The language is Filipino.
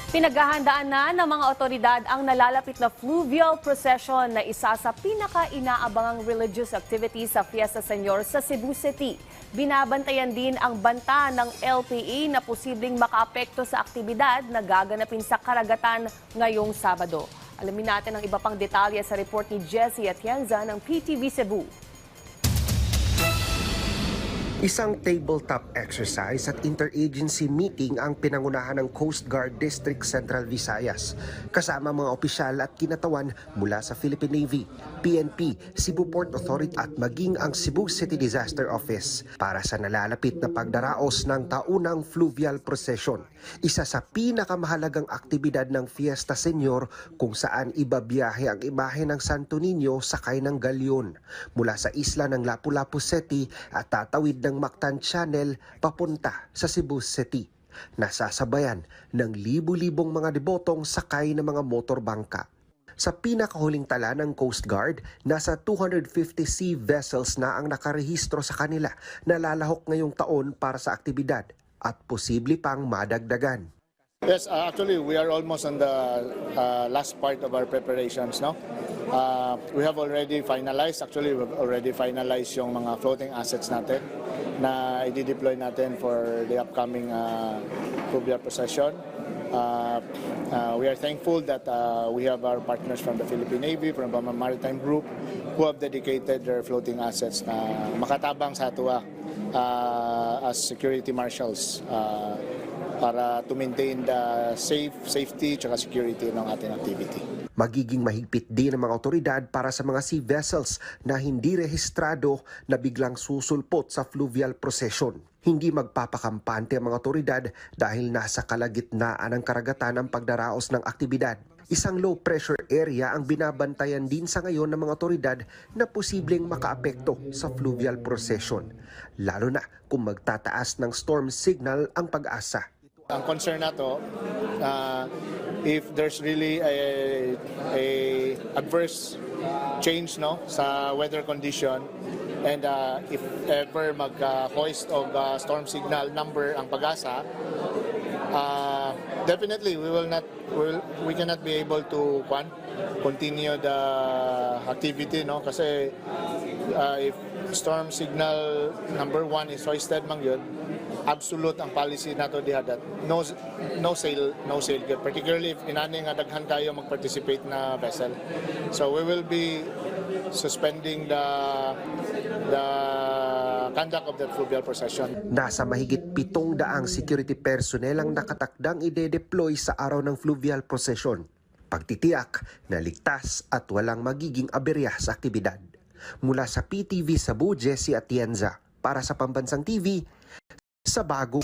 Pinaghahandaan na ng mga otoridad ang nalalapit na fluvial procession na isa sa pinaka-inaabangang religious activity sa Fiesta Señor sa Cebu City. Binabantayan din ang banta ng LPA na posibleng makaapekto sa aktibidad na gaganapin sa karagatan ngayong Sabado. Alamin natin ang iba pang detalye sa report ni Jessie Atienza ng PTV Cebu. Isang tabletop exercise at interagency meeting ang pinangunahan ng Coast Guard District Central Visayas kasama mga opisyal at kinatawan mula sa Philippine Navy, PNP, Cebu Port Authority at maging ang Cebu City Disaster Office para sa nalalapit na pagdaraos ng taunang fluvial procession. Isa sa pinakamahalagang aktibidad ng Fiesta Señor kung saan ibabiyahe ang imahe ng Santo Niño sakay ng galyon mula sa isla ng Lapu-Lapu City at tatawid ng Mactan Channel papunta sa Cebu City. Nasasabayan ng libu-libong mga debotong sakay ng mga motorbangka. Sa pinakahuling tala ng Coast Guard, nasa 250 sea vessels na ang nakarehistro sa kanila na lalahok ngayong taon para sa aktibidad at posible pang madagdagan. Yes, actually we are almost on the last part of our preparations now. We have already finalized, yung mga floating assets natin na i-deploy natin for the upcoming fluvial procession. We are thankful that we have our partners from the Philippine Navy, from the Maritime Group, who have dedicated their floating assets na makatabang sa tuwa as security marshals para to maintain the safety at security ng ating activity. Magiging mahigpit din ang mga otoridad para sa mga sea vessels na hindi rehistrado na biglang susulpot sa fluvial procession. Hindi magpapakampante ang mga otoridad dahil nasa kalagitnaan ng karagatan ang pagdaraos ng aktibidad. Isang low-pressure area ang binabantayan din sa ngayon ng mga otoridad na posibleng makaapekto sa fluvial procession, lalo na kung magtataas ng storm signal ang Pag-asa. Ang concern na to, if there's really a adverse change sa weather condition and if ever mag-hoist of storm signal number ang Pag-asa, definitely we cannot be able to continue the activity kasi if storm signal number 1 is hoisted yun, absolute ang policy nato diha that no sail good, particularly if inani nga daghan kayo mag-participate na vessel. So we will be suspending the conduct of the fluvial procession. Nasa mahigit 700 security personnel ang nakatakdang ide-deploy sa araw ng fluvial procession. Pagtitiyak na ligtas at walang magiging aberya sa aktibidad. Mula sa PTV Cebu, Jessie Atienza para sa Pambansang TV sa Bago.